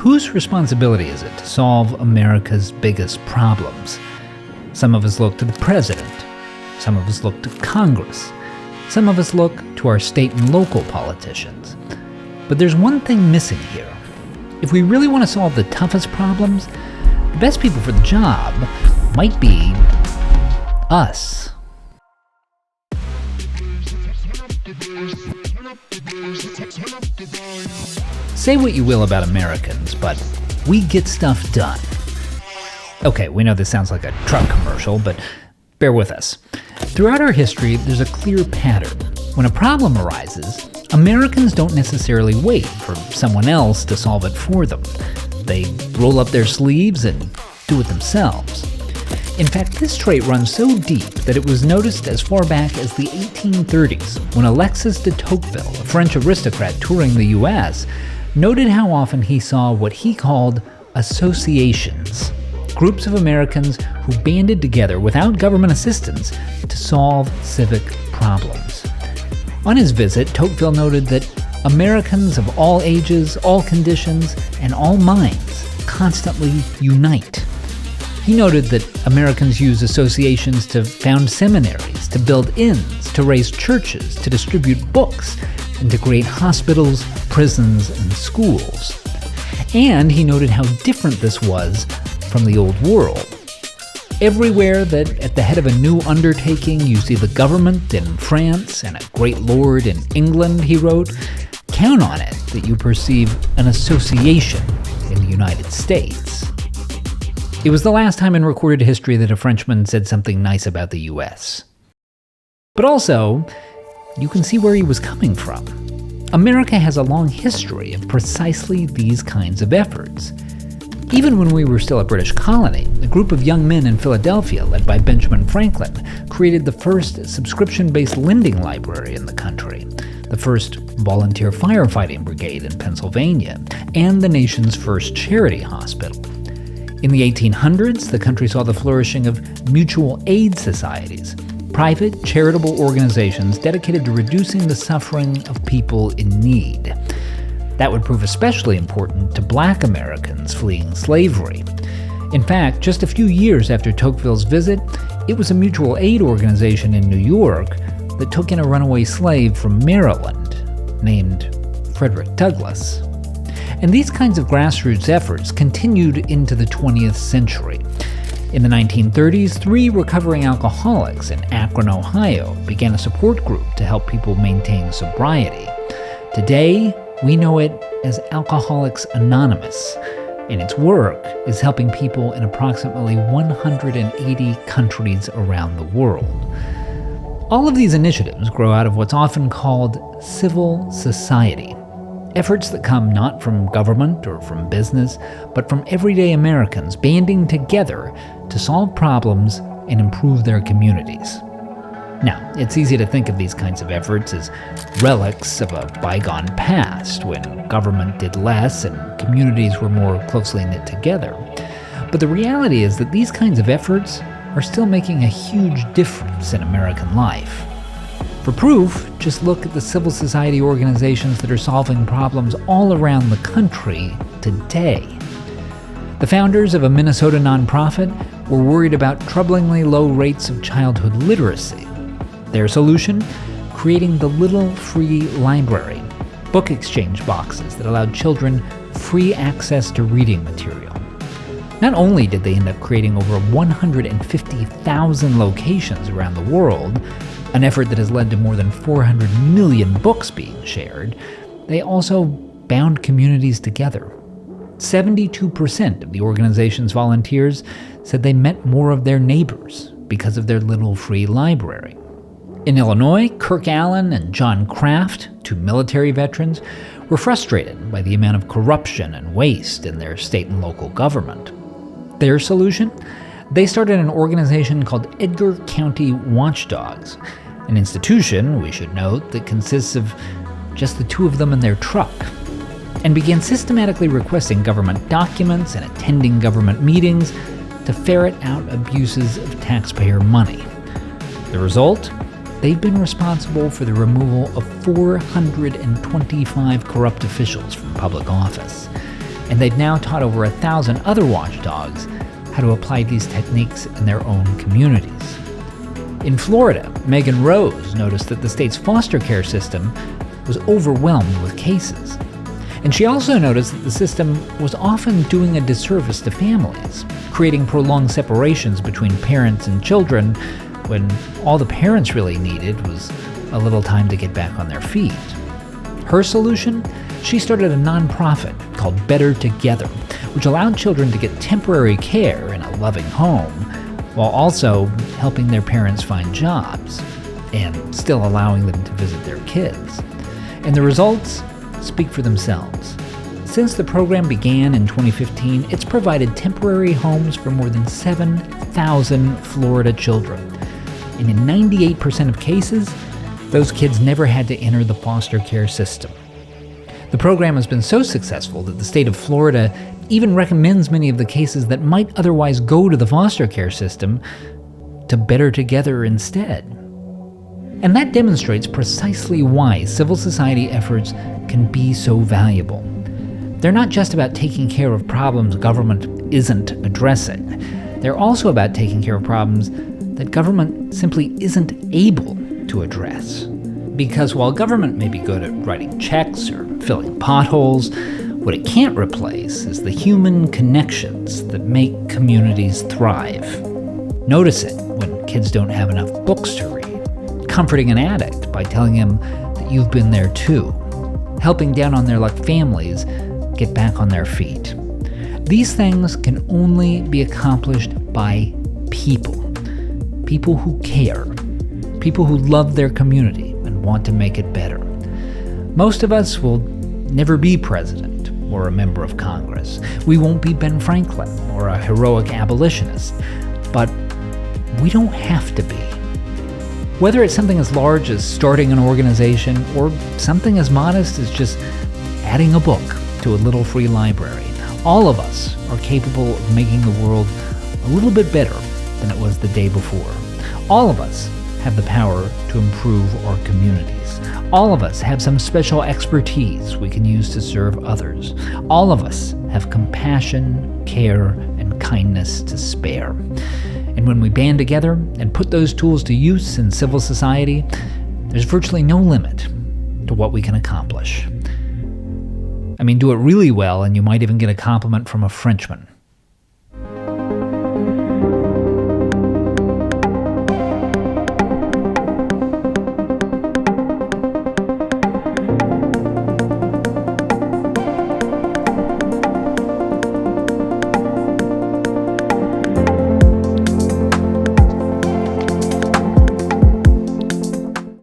whose responsibility is it to solve America's biggest problems? Some of us look to the president. Some of us look to Congress. Some of us look to our state and local politicians. But there's one thing missing here. If we really want to solve the toughest problems, the best people for the job might be us. Say what you will about Americans, but we get stuff done. Okay, we know this sounds like a truck commercial, but bear with us. Throughout our history, there's a clear pattern. When a problem arises, Americans don't necessarily wait for someone else to solve it for them. They roll up their sleeves and do it themselves. In fact, this trait runs so deep that it was noticed as far back as the 1830s, when Alexis de Tocqueville, a French aristocrat touring the US, noted how often he saw what he called associations, groups of Americans who banded together without government assistance to solve civic problems. On his visit, Tocqueville noted that Americans of all ages, all conditions, and all minds constantly unite. He noted that Americans use associations to found seminaries, to build inns, to raise churches, to distribute books, and to create hospitals, prisons, and schools. And he noted how different this was from the old world. Everywhere that at the head of a new undertaking you see the government in France and a great lord in England, he wrote, count on it that you perceive an association in the United States. It was the last time in recorded history that a Frenchman said something nice about the US. But also, you can see where he was coming from. America has a long history of precisely these kinds of efforts. Even when we were still a British colony, a group of young men in Philadelphia, led by Benjamin Franklin, created the first subscription-based lending library in the country, the first volunteer firefighting brigade in Pennsylvania, and the nation's first charity hospital. In the 1800s, the country saw the flourishing of mutual aid societies, private charitable organizations dedicated to reducing the suffering of people in need. That would prove especially important to Black Americans fleeing slavery. In fact, just a few years after Tocqueville's visit, it was a mutual aid organization in New York that took in a runaway slave from Maryland named Frederick Douglass. And these kinds of grassroots efforts continued into the 20th century. In the 1930s, 3 recovering alcoholics in Akron, Ohio, began a support group to help people maintain sobriety. Today, we know it as Alcoholics Anonymous, and its work is helping people in approximately 180 countries around the world. All of these initiatives grow out of what's often called civil society, efforts that come not from government or from business, but from everyday Americans banding together to solve problems and improve their communities. Now, it's easy to think of these kinds of efforts as relics of a bygone past when government did less and communities were more closely knit together. But the reality is that these kinds of efforts are still making a huge difference in American life. For proof, just look at the civil society organizations that are solving problems all around the country today. The founders of a Minnesota nonprofit were worried about troublingly low rates of childhood literacy. Their solution? Creating the Little Free Library, book exchange boxes that allowed children free access to reading material. Not only did they end up creating over 150,000 locations around the world, an effort that has led to more than 400 million books being shared, they also bound communities together. 72% of the organization's volunteers said they met more of their neighbors because of their Little Free Library. In Illinois, Kirk Allen and John Kraft, 2 military veterans, were frustrated by the amount of corruption and waste in their state and local government. Their solution? They started an organization called Edgar County Watchdogs, an institution, we should note, that consists of just the 2 of them in their truck, and began systematically requesting government documents and attending government meetings to ferret out abuses of taxpayer money. The result? They've been responsible for the removal of 425 corrupt officials from public office. and they've now taught over 1,000 other watchdogs how to apply these techniques in their own communities. In Florida, Megan Rose noticed that the state's foster care system was overwhelmed with cases. And she also noticed that the system was often doing a disservice to families, creating prolonged separations between parents and children when all the parents really needed was a little time to get back on their feet. Her solution? She started a nonprofit called Better Together, which allowed children to get temporary care in a loving home, while also helping their parents find jobs, and still allowing them to visit their kids. And the results speak for themselves. Since the program began in 2015, it's provided temporary homes for more than 7,000 Florida children. And in 98% of cases, those kids never had to enter the foster care system. The program has been so successful that the state of Florida even recommends many of the cases that might otherwise go to the foster care system to Better Together instead. And that demonstrates precisely why civil society efforts can be so valuable. They're not just about taking care of problems government isn't addressing. They're also about taking care of problems that government simply isn't able to address. Because while government may be good at writing checks or filling potholes, what it can't replace is the human connections that make communities thrive. Notice it when kids don't have enough books to read, comforting an addict by telling him that you've been there too, helping down on their luck families get back on their feet. These things can only be accomplished by people. People who care. People who love their community and want to make it better. Most of us will never be president or a member of Congress. We won't be Ben Franklin or a heroic abolitionist. But we don't have to be. Whether it's something as large as starting an organization or something as modest as just adding a book to a little free library, all of us are capable of making the world a little bit better than it was the day before. All of us have the power to improve our communities. All of us have some special expertise we can use to serve others. All of us have compassion, care, and kindness to spare. And when we band together and put those tools to use in civil society, there's virtually no limit to what we can accomplish. I mean, do it really well and you might even get a compliment from a Frenchman.